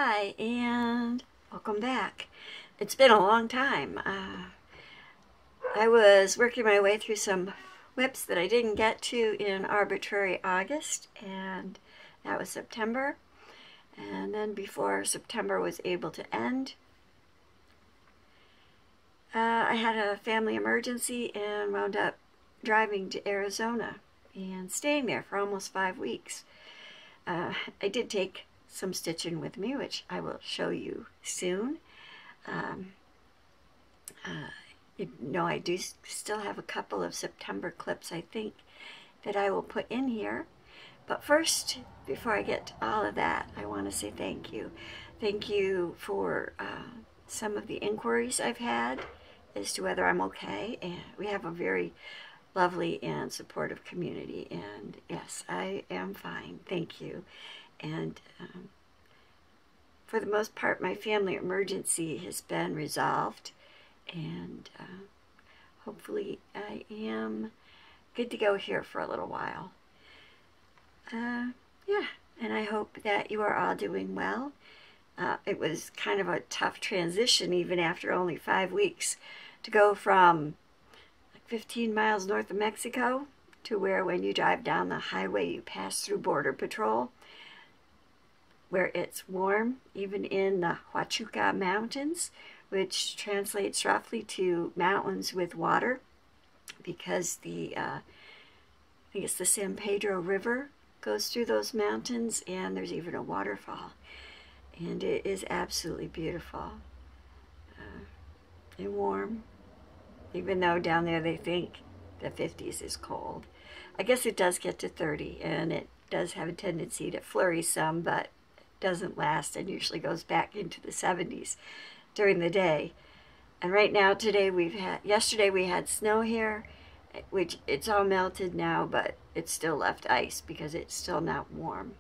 Hi, and welcome back. It's been a long time. I was working my way through some whips that I didn't get to in arbitrary August, and that was September. And then before September was able to end, I had a family emergency and wound up driving to Arizona and staying there for almost 5 weeks. I did take some stitching with me, which I will show you soon. I do still have a couple of September clips, I think, that I will put in here. But first, before I get to all of that, I want to say thank you. Thank you for some of the inquiries I've had as to whether I'm okay. And we have a very lovely and supportive community. And yes, I am fine. Thank you. And for the most part, my family emergency has been resolved, and hopefully I am good to go here for a little while. Yeah, and I hope that you are all doing well. It was kind of a tough transition, even after only 5 weeks, to go from like 15 miles north of Mexico to where when you drive down the highway you pass through Border Patrol, where it's warm, even in the Huachuca Mountains, which translates roughly to mountains with water, because I think it's the San Pedro River goes through those mountains, and there's even a waterfall, and it is absolutely beautiful and warm, even though down there they think the 50s is cold. I guess it does get to 30, and it does have a tendency to flurry some, but doesn't last and usually goes back into the 70s during the day. And right now, yesterday we had snow here, which it's all melted now, but it's still left ice because it's still not warm.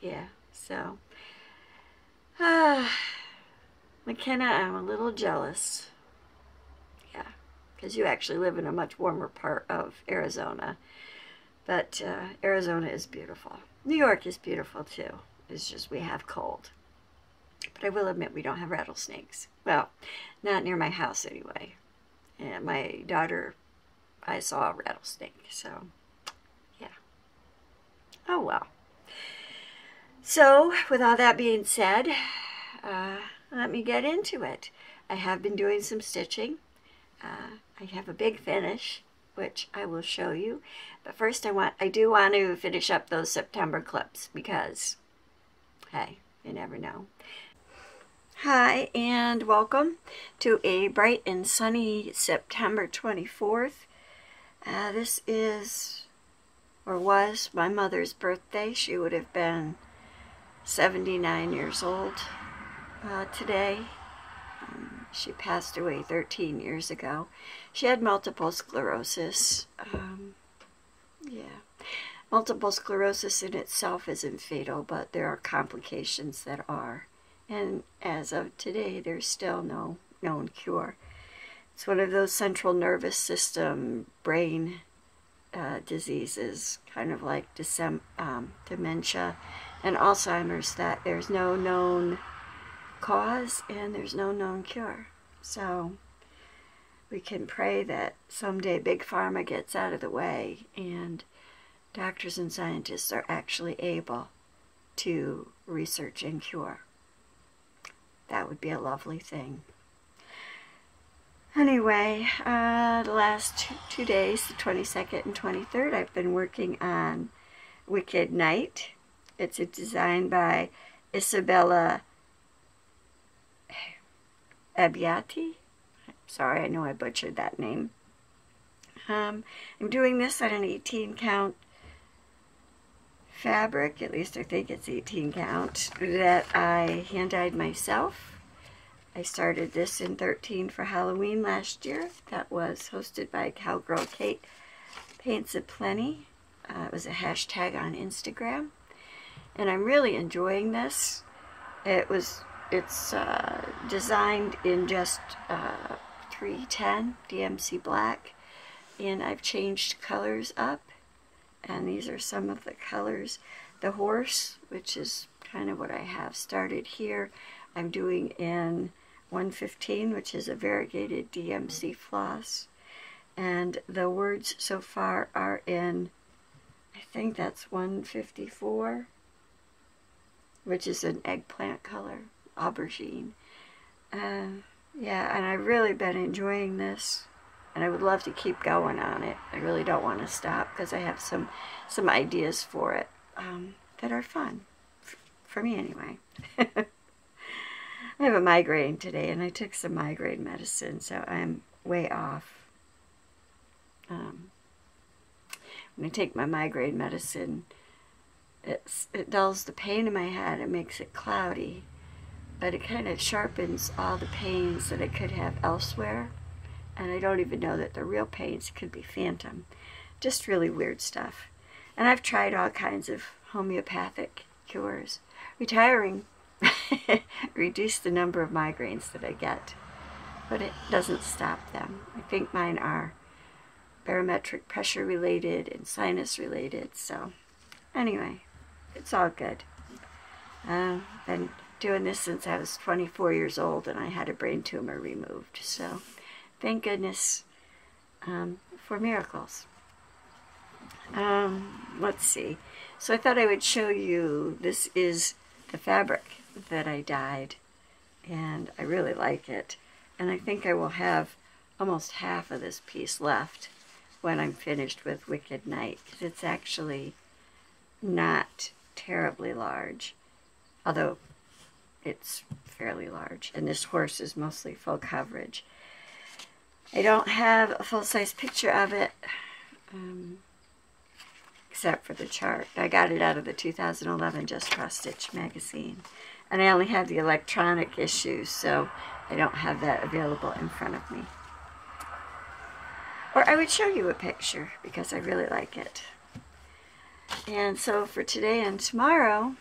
Yeah, so McKenna, I'm a little jealous. Yeah, because you actually live in a much warmer part of Arizona. But Arizona is beautiful. New York is beautiful too. It's just we have cold. But I will admit we don't have rattlesnakes. Well, not near my house anyway. And my daughter, I saw a rattlesnake. So, yeah. Oh well. So, with all that being said, let me get into it. I have been doing some stitching. I have a big finish, which I will show you. But first I do want to finish up those September clips because, hey, you never know. Hi, and welcome to a bright and sunny September 24th. This is, or was, my mother's birthday. She would have been 79 years old today. She passed away 13 years ago. She had multiple sclerosis. Yeah, multiple sclerosis in itself isn't fatal, but there are complications that are. And as of today, there's still no known cure. It's one of those central nervous system brain diseases, kind of like dementia and Alzheimer's, that there's no known cause and there's no known cure. So we can pray that someday Big Pharma gets out of the way and doctors and scientists are actually able to research and cure. That would be a lovely thing. Anyway, the last two days, the 22nd and 23rd, I've been working on Wicked Night. It's a design by Isabella Abbiati. Sorry, I know I butchered that name. I'm doing this on an 18 count fabric, at least I think it's 18 count, that I hand-dyed myself. I started this in 13 for Halloween last year. That was hosted by Cowgirl Kate Paints Aplenty. It was a hashtag on Instagram, and I'm really enjoying this. It's designed in just 310 DMC black, and I've changed colors up, and these are some of the colors. The horse, which is kind of what I have started here. I'm doing in 115, which is a variegated DMC floss. And the words so far are in, I think that's 154, which is an eggplant color, aubergine. Yeah, and I've really been enjoying this, and I would love to keep going on it. I really don't want to stop because I have some ideas for it that are fun, for me anyway. I have a migraine today, and I took some migraine medicine, so I'm way off. When I take my migraine medicine, it dulls the pain in my head. It makes it cloudy, but it kind of sharpens all the pains that I could have elsewhere. And I don't even know that the real pains could be phantom. Just really weird stuff. And I've tried all kinds of homeopathic cures. Retiring reduced the number of migraines that I get, but it doesn't stop them. I think mine are barometric pressure related and sinus related. So anyway, it's all good. I've been doing this since I was 24 years old, and I had a brain tumor removed. So thank goodness for miracles. Let's see. So I thought I would show you, this is the fabric that I dyed, and I really like it. And I think I will have almost half of this piece left when I'm finished with Wicked Night, because it's actually not terribly large, although it's fairly large. And this horse is mostly full coverage. I don't have a full-size picture of it, except for the chart. I got it out of the 2011 Just Cross Stitch magazine. And I only have the electronic issue, so I don't have that available in front of me. Or I would show you a picture, because I really like it. And so for today and tomorrow,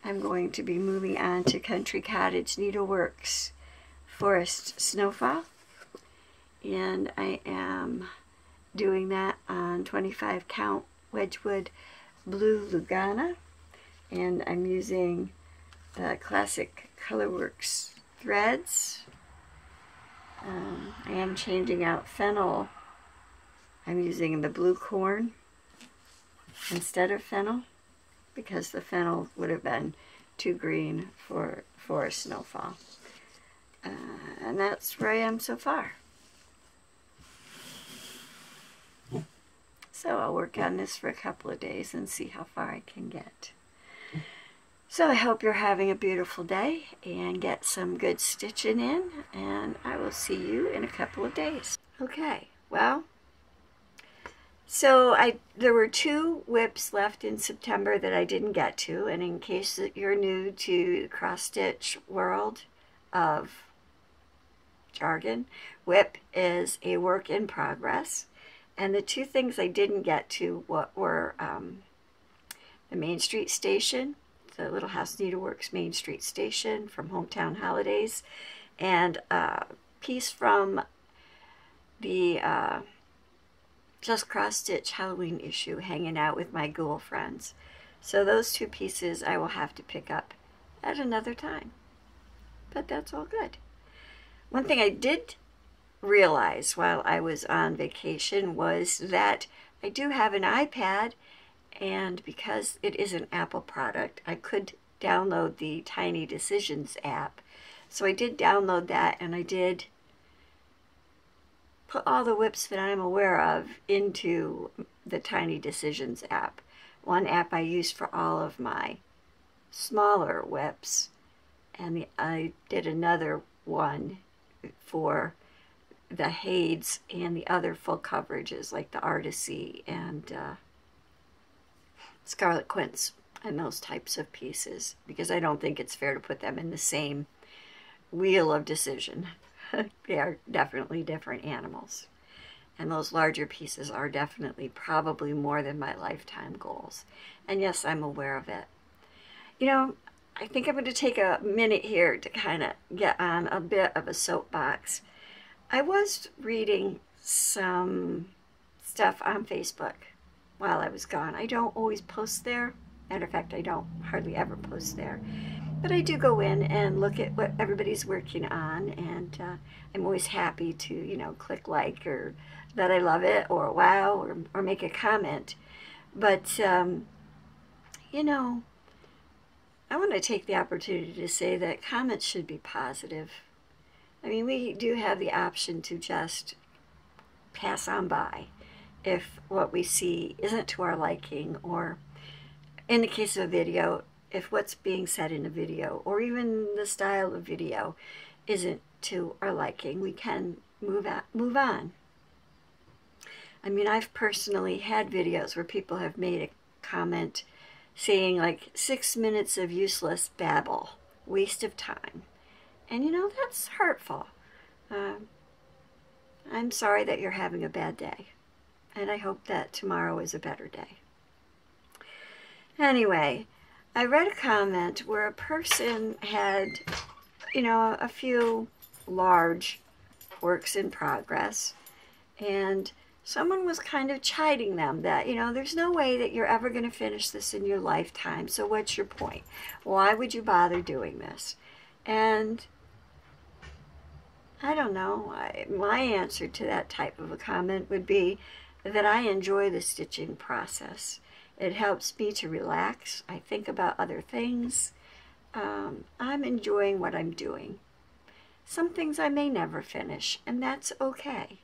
I'm going to be moving on to Country Cottage Needleworks Forest Snowfall. And I am doing that on 25 count Wedgwood Blue Lugana. And I'm using the classic Colorworks threads. I am changing out fennel. I'm using the blue corn instead of fennel, because the fennel would have been too green for a snowfall. And that's where I am so far. So I'll work on this for a couple of days and see how far I can get. So I hope you're having a beautiful day and get some good stitching in, and I will see you in a couple of days. Okay, well, so there were 2 whips left in September that I didn't get to, and in case that you're new to the cross-stitch world of jargon, whip is a work in progress. And the 2 things I didn't get to were the Main Street Station, the Little House Needleworks Main Street Station from Hometown Holidays, and a piece from the Just Cross Stitch Halloween issue, Hanging Out with My Ghoul Friends. So those 2 pieces I will have to pick up at another time. But that's all good. One thing I did realize while I was on vacation was that I do have an iPad, and because it is an Apple product, I could download the Tiny Decisions app. So I did download that, and I did put all the whips that I'm aware of into the Tiny Decisions app. One app I use for all of my smaller whips, and I did another one for the Hades and the other full coverages like the Artisy and Scarlet Quince and those types of pieces, because I don't think it's fair to put them in the same wheel of decision. They are definitely different animals, and those larger pieces are definitely probably more than my lifetime goals. And yes, I'm aware of it. You know, I think I'm going to take a minute here to kind of get on a bit of a soapbox. I was reading some stuff on Facebook while I was gone. I don't always post there Matter of fact, I don't hardly ever post there. But I do go in and look at what everybody's working on, and I'm always happy to, you know, click like or that I love it or wow or make a comment. But, you know, I want to take the opportunity to say that comments should be positive. I mean, we do have the option to just pass on by if what we see isn't to our liking, or in the case of a video, if what's being said in a video or even the style of video isn't to our liking, we can move on. I mean, I've personally had videos where people have made a comment saying like 6 minutes of useless babble, waste of time. And you know, that's hurtful. I'm sorry that you're having a bad day, and I hope that tomorrow is a better day. Anyway, I read a comment where a person had, you know, a few large works in progress, and someone was kind of chiding them that, you know, there's no way that you're ever going to finish this in your lifetime, so what's your point? Why would you bother doing this? And I don't know. My answer to that type of a comment would be that I enjoy the stitching process. It helps me to relax. I think about other things. I'm enjoying what I'm doing. Some things I may never finish, and that's okay.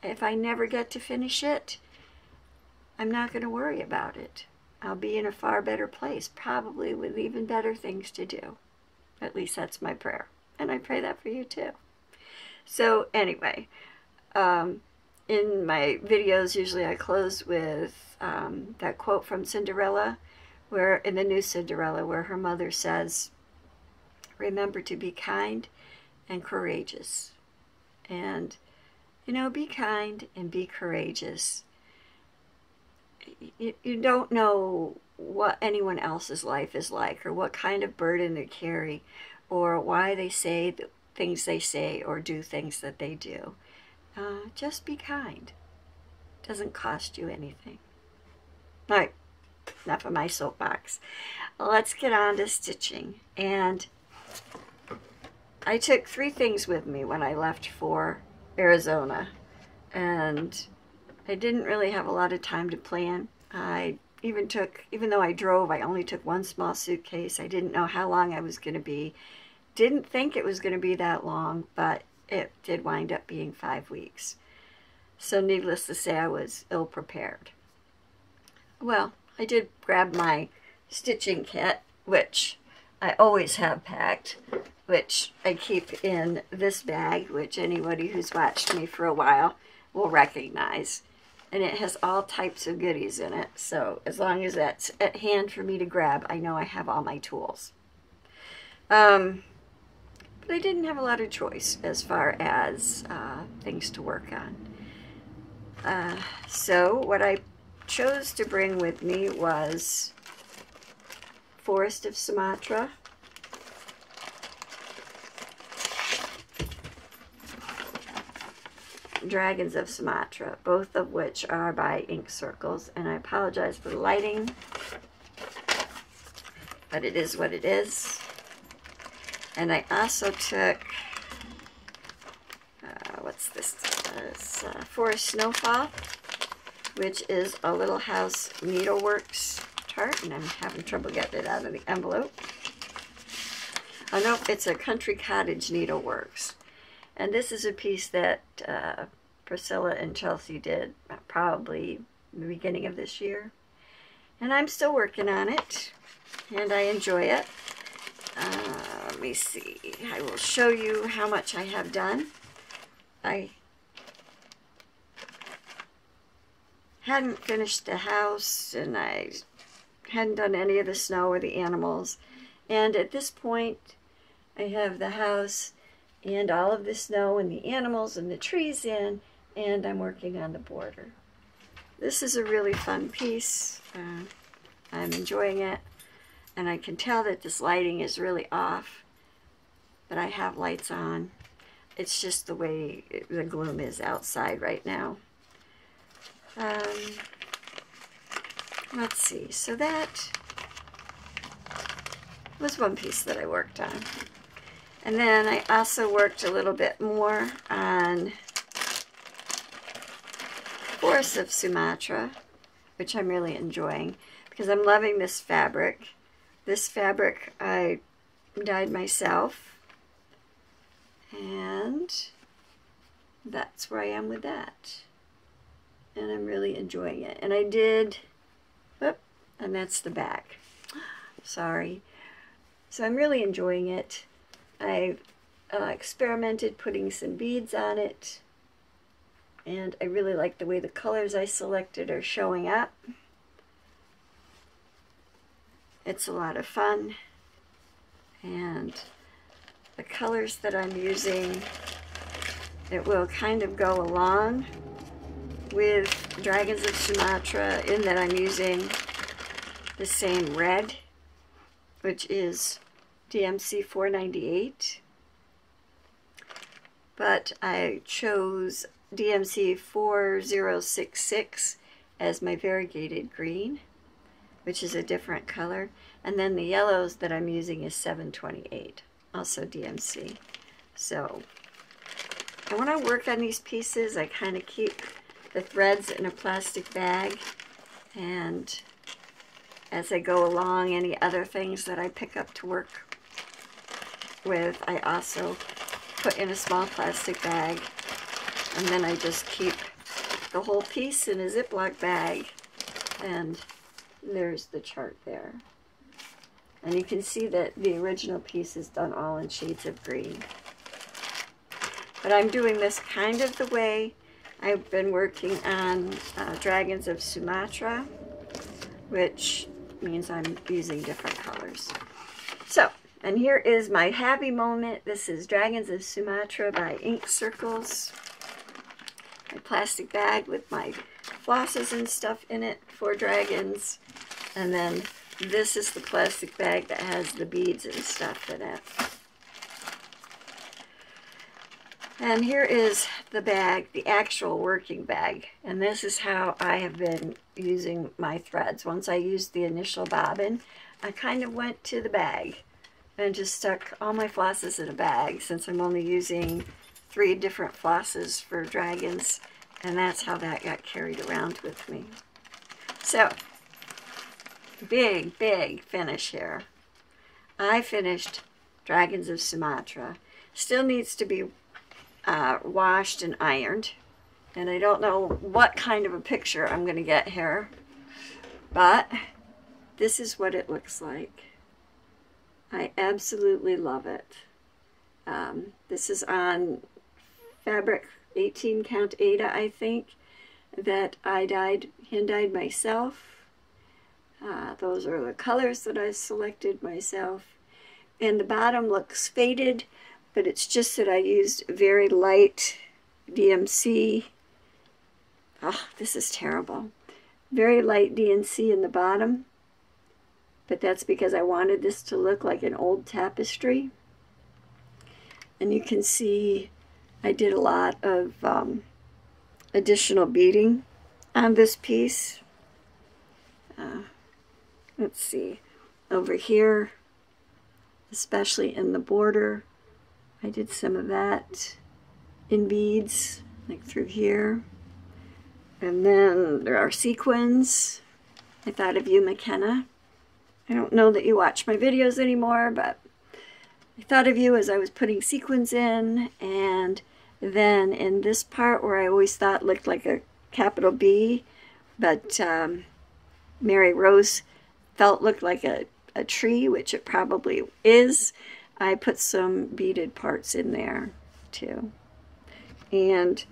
If I never get to finish it, I'm not going to worry about it. I'll be in a far better place, probably with even better things to do. At least that's my prayer. And I pray that for you too. So anyway, in my videos, usually I close with that quote from Cinderella, where in the new Cinderella, where her mother says, remember to be kind and courageous. And, you know, be kind and be courageous. You don't know what anyone else's life is like, or what kind of burden they carry, or why they say the things they say or do things that they do. Just be kind. It doesn't cost you anything. All right, enough of my soapbox. Let's get on to stitching. And I took 3 things with me when I left for Arizona, and I didn't really have a lot of time to plan. Even though I drove, I only took 1 small suitcase. I didn't know how long I was going to be. Didn't think it was going to be that long, but it did wind up being 5 weeks. So needless to say, I was ill-prepared. Well, I did grab my stitching kit, which I always have packed, which I keep in this bag, which anybody who's watched me for a while will recognize. And it has all types of goodies in it, so as long as that's at hand for me to grab, I know I have all my tools. But I didn't have a lot of choice as far as things to work on. So what I chose to bring with me was Forest of Sumatra, Dragons of Sumatra, both of which are by Ink Circles, and I apologize for the lighting, but it is what it is. And I also took, what's this? Forest Snowfall, which is a Little House Needleworks chart, and I'm having trouble getting it out of the envelope. Oh no, it's a Country Cottage Needleworks. And this is a piece that Priscilla and Chelsea did probably in the beginning of this year. And I'm still working on it, and I enjoy it. Let me see. I will show you how much I have done. I hadn't finished the house, and I hadn't done any of the snow or the animals. And at this point, I have the house and all of the snow and the animals and the trees in, and I'm working on the border. This is a really fun piece. I'm enjoying it, and I can tell that this lighting is really off, but I have lights on. It's just the way the gloom is outside right now. let's see, so that was one piece that I worked on. And then I also worked a little bit more on Forests of Sumatra, which I'm really enjoying because I'm loving this fabric. This fabric I dyed myself, and that's where I am with that. And I'm really enjoying it. And I did, whoop, and that's the back. Sorry. So I'm really enjoying it. I've experimented putting some beads on it, and I really like the way the colors I selected are showing up. It's a lot of fun, and the colors that I'm using, it will kind of go along with Dragons of Sumatra in that I'm using the same red, which is DMC 498, but I chose DMC 4066 as my variegated green, which is a different color, and then the yellows that I'm using is 728, also DMC. So, and when I work on these pieces, I kind of keep the threads in a plastic bag, and as I go along, any other things that I pick up to work with, I also put in a small plastic bag, and then I just keep the whole piece in a Ziploc bag, and there's the chart there. And you can see that the original piece is done all in shades of green. But I'm doing this kind of the way I've been working on Dragons of Sumatra, which means I'm using different colors. So, and here is my happy moment. This is Dragons of Sumatra by Ink Circles. My plastic bag with my flosses and stuff in it for dragons. And then this is the plastic bag that has the beads and stuff in it. And here is the bag, the actual working bag. And this is how I have been using my threads. Once I used the initial bobbin, I kind of went to the bag and just stuck all my flosses in a bag, since I'm only using 3 different flosses for dragons, and that's how that got carried around with me. So, big finish here. I finished Dragons of Sumatra. Still needs to be washed and ironed, and I don't know what kind of a picture I'm going to get here, but this is what it looks like. I absolutely love it. This is on fabric 18 count Ada, I think, that I hand dyed myself. Those are the colors that I selected myself. And the bottom looks faded, but it's just that I used very light DMC. Oh, this is terrible. Very light DMC in the bottom. But that's because I wanted this to look like an old tapestry. And you can see I did a lot of additional beading on this piece. Let's see, over here, especially in the border, I did some of that in beads, like through here. And then there are sequins. I thought of you, McKenna. I don't know that you watch my videos anymore, but I thought of you as I was putting sequins in. And then in this part where I always thought looked like a capital B, but Mary Rose looked like a tree, which it probably is, I put some beaded parts in there too. And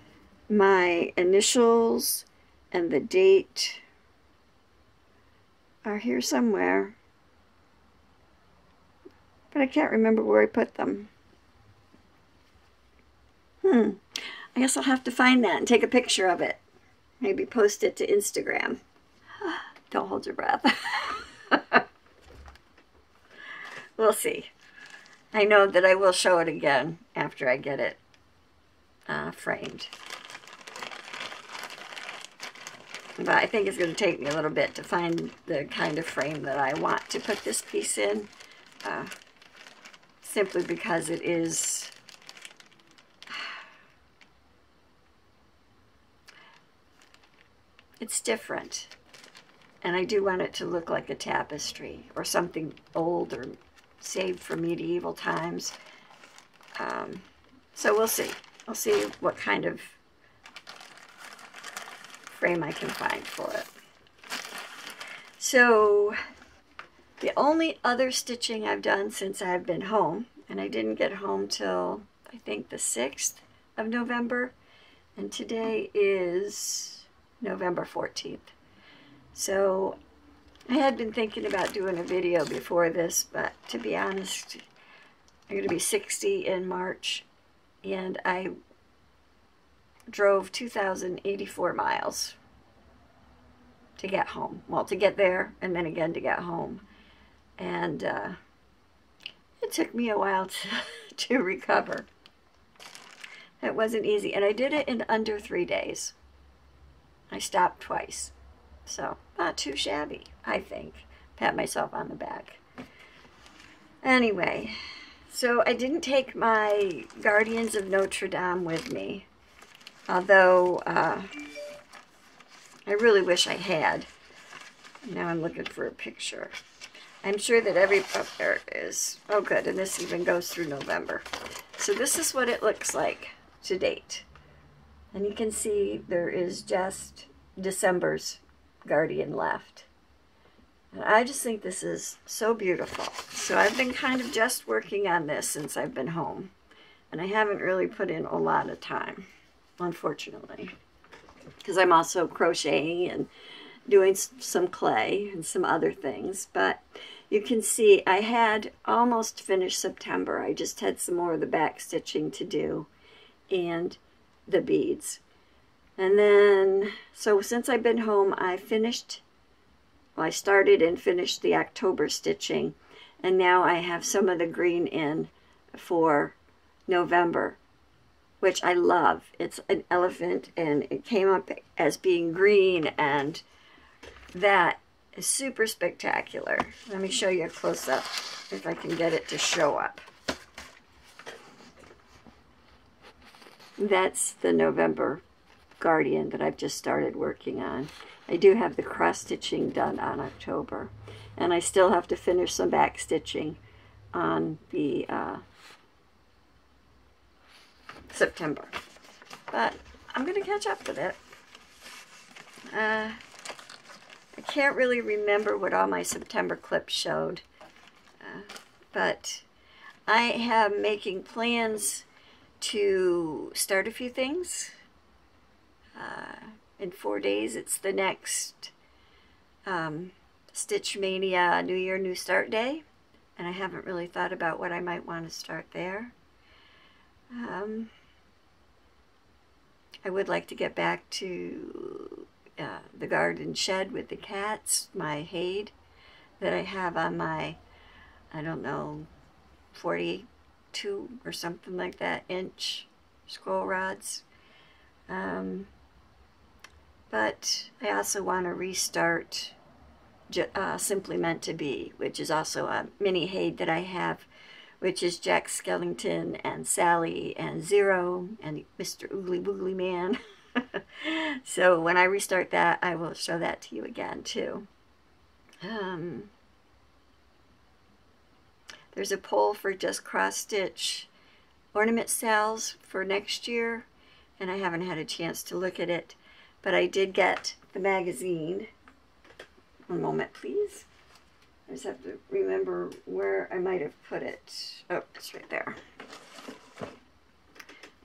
my initials and the date are here somewhere, but I can't remember where I put them. I guess I'll have to find that and take a picture of it. Maybe post it to Instagram. Don't hold your breath. We'll see. I know that I will show it again after I get it framed. But I think it's going to take me a little bit to find the kind of frame that I want to put this piece in. Simply because it is it's different. And I do want it to look like a tapestry or something old or saved from medieval times. So we'll see. I'll see what kind of frame I can find for it. So the only other stitching I've done since I've been home, and I didn't get home till I think the 6th of November, and today is November 14th. So I had been thinking about doing a video before this, but to be honest, I'm going to be 60 in March, and I drove 2,084 miles to get home. Well, to get there, and then again to get home. And it took me a while to recover. It wasn't easy, and I did it in under 3 days. I stopped twice. So, not too shabby, I think. Pat myself on the back. Anyway, so I didn't take my Guardians of Notre Dame with me. Although, I really wish I had. Now I'm looking for a picture. I'm sure that oh, there it is. Oh, good, and this even goes through November. So this is what it looks like to date. And you can see there is just December's Guardian left. And I just think this is so beautiful. So I've been kind of just working on this since I've been home. And I haven't really put in a lot of time, unfortunately. Because I'm also crocheting and doing some clay and some other things. But you can see I had almost finished September. I just had some more of the back stitching to do and the beads. And then, so since I've been home, I started and finished the October stitching, and now I have some of the green in for November, which I love. It's an elephant, and it came up as being green, and that is super spectacular. Let me show you a close-up, if I can get it to show up. That's the November Guardian that I've just started working on. I do have the cross stitching done on October, and I still have to finish some back stitching on the September, but I'm gonna catch up with it. I can't really remember what all my September clips showed, but I am making plans to start a few things. In 4 days, it's the next Stitch Mania New Year, New Start Day, and I haven't really thought about what I might want to start there. I would like to get back to the garden shed with the cats, my Hade that I have on my, I don't know, 42 or something like that inch scroll rods. But I also want to restart Simply Meant to Be, which is also a mini Hade that I have, which is Jack Skellington and Sally and Zero and Mr. Oogly Boogly Man. So when I restart that, I will show that to you again too. There's a poll for just cross stitch ornament sales for next year, and I haven't had a chance to look at it. But I did get the magazine. One moment, please. I just have to remember where I might have put it. Oh, it's right there.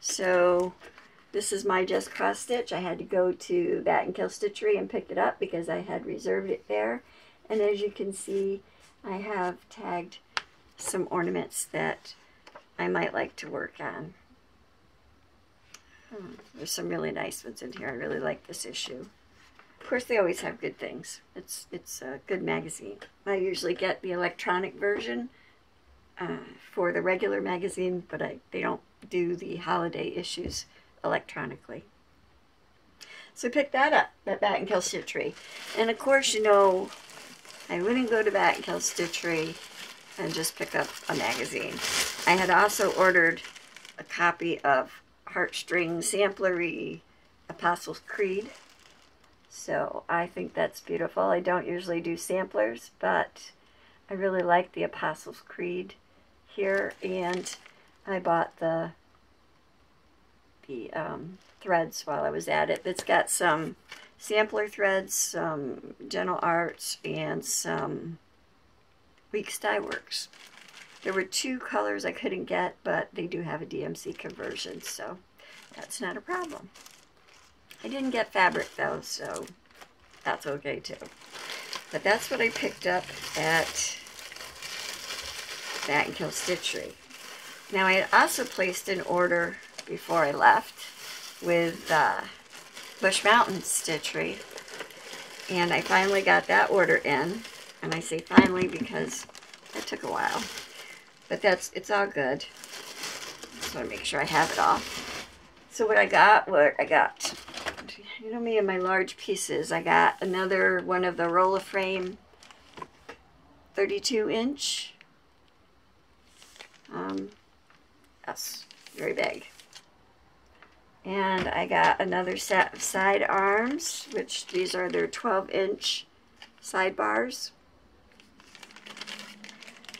So this is my Just Cross Stitch. I had to go to Bat and Kill Stitchery and pick it up because I had reserved it there. And as you can see, I have tagged some ornaments that I might like to work on. There's some really nice ones in here. I really like this issue. Of course, they always have good things. It's a good magazine. I usually get the electronic version for the regular magazine, but they don't do the holiday issues electronically. So I picked that up at Bat and Kill Stitchery. And of course, you know, I wouldn't go to Bat and Kill Stitchery and just pick up a magazine. I had also ordered a copy of Heartstring Samplery Apostles' Creed. So I think that's beautiful. I don't usually do samplers, but I really like the Apostles' Creed here, and I bought the threads while I was at it. It's got some sampler threads, some Gentle Arts, and some Weeks Dye Works. There were 2 colors I couldn't get, but they do have a DMC conversion, so that's not a problem. I didn't get fabric though, so that's okay too. But that's what I picked up at Bat and Kill Stitchery. Now I had also placed an order before I left with Bush Mountain Stitchery, and I finally got that order in. And I say finally because it took a while, but it's all good. Just want to make sure I have it all. So what I got, you know me and my large pieces. I got another one of the Roll-A-Frame 32-inch. That's very big. And I got another set of side arms, which these are their 12-inch sidebars.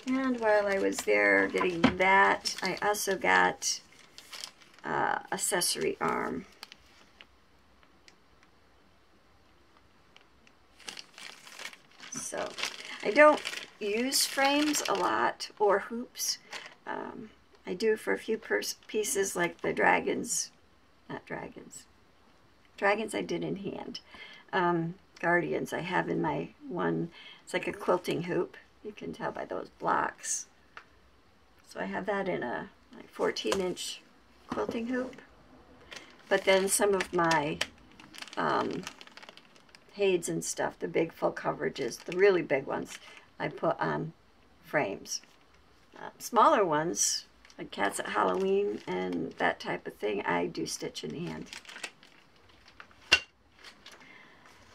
And while I was there getting that, I also got accessory arm. So I don't use frames a lot or hoops. I do for a few pieces like the dragons, not dragons. Dragons I did in hand. Guardians I have in my one, it's like a quilting hoop. You can tell by those blocks. So I have that in a 14-inch quilting hoop. But then some of my Hades and stuff, the big full coverages, the really big ones, I put on frames. Smaller ones, like Cats at Halloween and that type of thing, I do stitch in hand.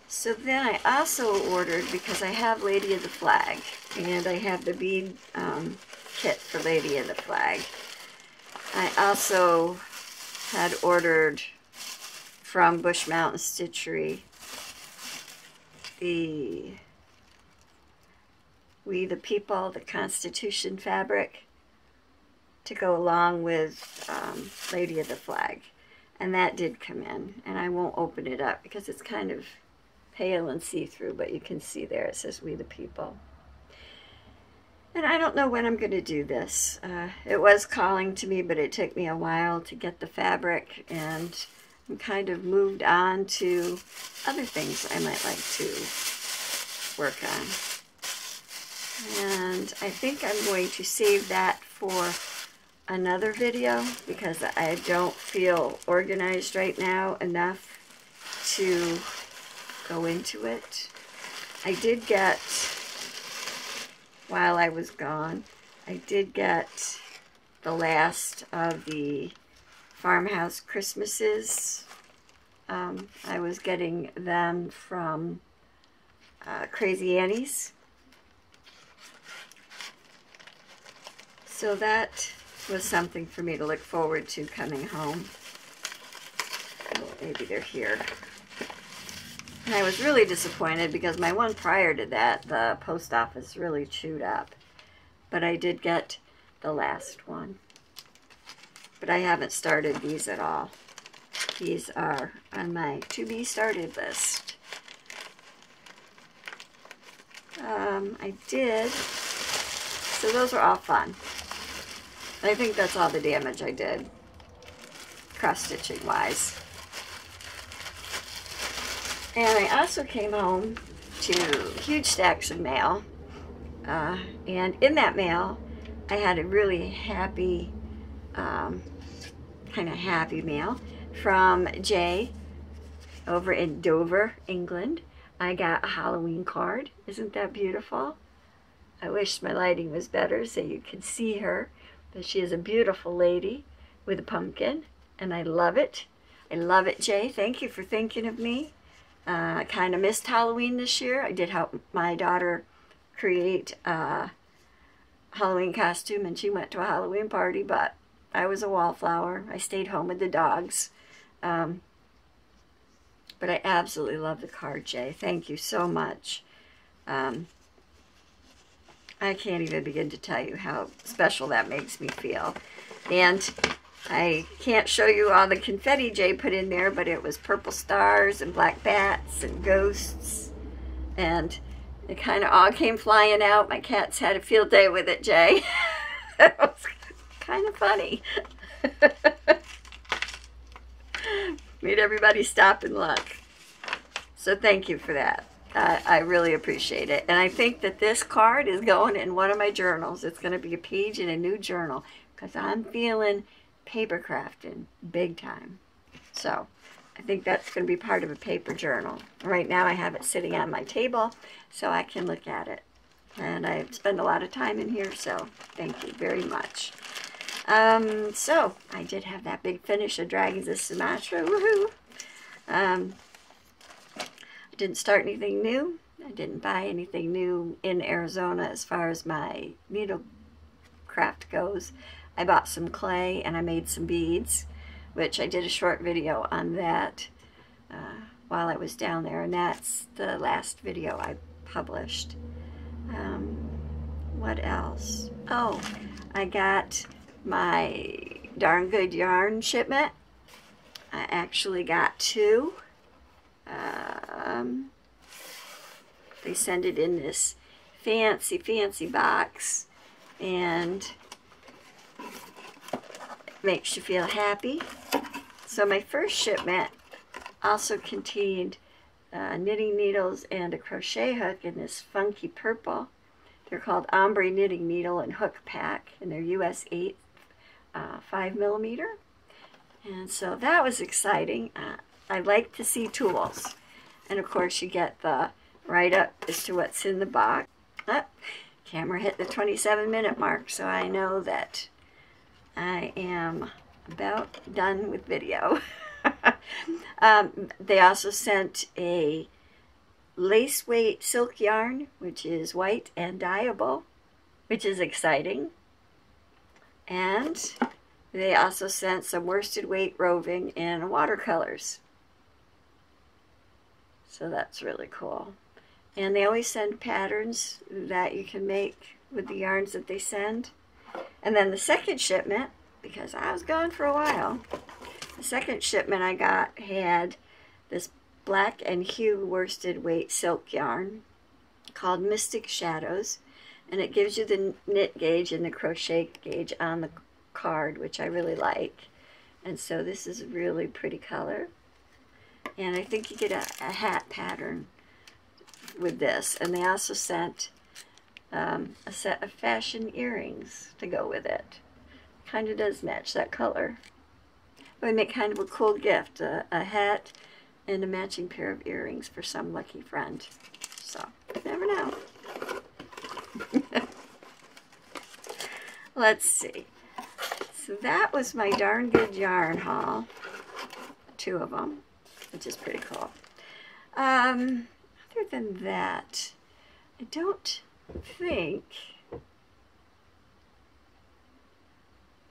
So then I also ordered, because I have Lady of the Flag, and I have the bead kit for Lady of the Flag. I also had ordered from Bush Mountain Stitchery the We the People, the Constitution fabric to go along with Lady of the Flag. And that did come in, and I won't open it up because it's kind of pale and see-through, but you can see there it says We the People. And I don't know when I'm going to do this. It was calling to me, but it took me a while to get the fabric, and I'm kind of moved on to other things I might like to work on. And I think I'm going to save that for another video because I don't feel organized right now enough to go into it. I did get, while I was gone, I did get the last of the Farmhouse Christmases. I was getting them from Crazy Annie's. So that was something for me to look forward to coming home. Oh, maybe they're here. And I was really disappointed because my one prior to that, the post office really chewed up. But I did get the last one. But I haven't started these at all. These are on my to-be started list. I did. So those were all fun. I think that's all the damage I did, cross-stitching wise. And I also came home to huge stacks of mail. And in that mail, I had a really happy, kind of happy mail from Jay over in Dover, England. I got a Halloween card. Isn't that beautiful? I wish my lighting was better so you could see her. But she is a beautiful lady with a pumpkin, and I love it. I love it, Jay. Thank you for thinking of me. I kind of missed Halloween this year. I did help my daughter create a Halloween costume, and she went to a Halloween party, but I was a wallflower. I stayed home with the dogs. But I absolutely love the card, Jay. Thank you so much. I can't even begin to tell you how special that makes me feel. And I can't show you all the confetti Jay put in there, but it was purple stars and black bats and ghosts. And it kind of all came flying out. My cats had a field day with it, Jay. It was kind of funny. Made everybody stop and look. So thank you for that. I really appreciate it. And I think that this card is going in one of my journals. It's going to be a page in a new journal because I'm feeling paper crafting big time. So I think that's going to be part of a paper journal. Right now I have it sitting on my table so I can look at it. And I spend a lot of time in here, so thank you very much. So I did have that big finish of Dragons of Sumatra. Woohoo! I didn't start anything new. I didn't buy anything new in Arizona as far as my needle craft goes. I bought some clay and I made some beads, which I did a short video on that while I was down there, and that's the last video I published. What else? Oh, I got my Darn Good Yarn shipment. I actually got 2. They send it in this fancy box, and it makes you feel happy. So my first shipment also contained knitting needles and a crochet hook in this funky purple. They're called Ombre Knitting Needle and Hook Pack, and they're US 8 5mm. And so that was exciting. I like to see tools. And of course you get the write-up as to what's in the box. Camera hit the 27-minute mark, so I know that I am about done with video. They also sent a lace weight silk yarn, which is white and dyeable, which is exciting. And they also sent some worsted weight roving in watercolors. So that's really cool. And they always send patterns that you can make with the yarns that they send. And then the second shipment, because I was gone for a while, the second shipment I got had this black and hue worsted weight silk yarn called Mystic Shadows, and it gives you the knit gauge and the crochet gauge on the card, which I really like. And so this is a really pretty color, and I think you get a hat pattern with this. And they also sent a set of fashion earrings to go with it. Kind of does match that color. It would make kind of a cool gift, a hat and a matching pair of earrings for some lucky friend. So, you never know. Let's see. So that was my Darn Good Yarn haul. 2 of them, which is pretty cool. Other than that, I don't think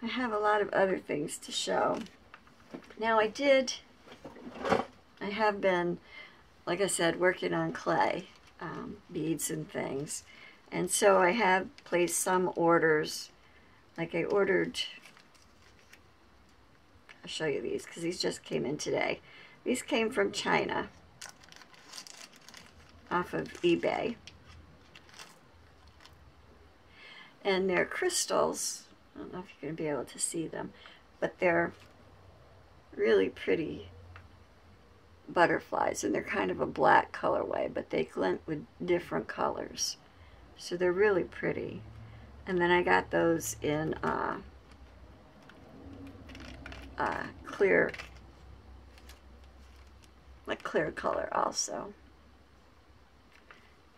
I have a lot of other things to show. Now I have been, like I said, working on clay beads and things. And so I have placed some orders. Like I ordered, I'll show you these because these just came in today. These came from China off of eBay. And they're crystals. I don't know if you're going to be able to see them, but they're really pretty butterflies, and they're kind of a black colorway, but they glint with different colors. So they're really pretty. And then I got those in clear, like clear color also.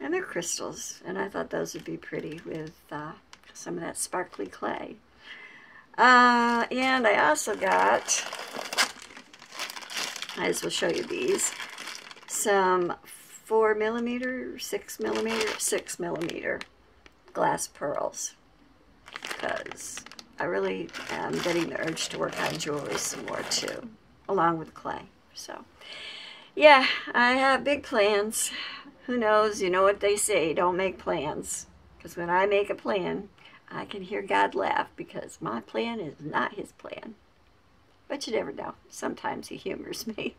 And they're crystals, and I thought those would be pretty with some of that sparkly clay. And I also got I just will show you these. Some 4mm, 6mm glass pearls, because I really am getting the urge to work on jewelry some more too, along with clay. So yeah, I have big plans. Who knows? You know what they say, don't make plans. Because when I make a plan, I can hear God laugh, because my plan is not his plan. But you never know. Sometimes he humors me.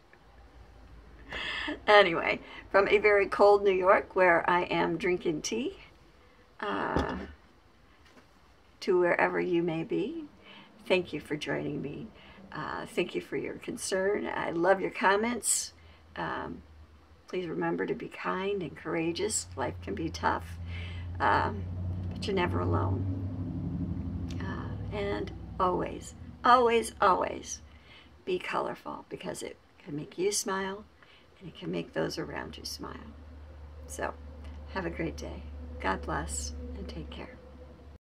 Anyway, from a very cold New York, where I am drinking tea, to wherever you may be, thank you for joining me. Thank you for your concern. I love your comments. Please remember to be kind and courageous. Life can be tough, but you're never alone. And always, always, always be colorful, because it can make you smile and it can make those around you smile. So, have a great day. God bless and take care.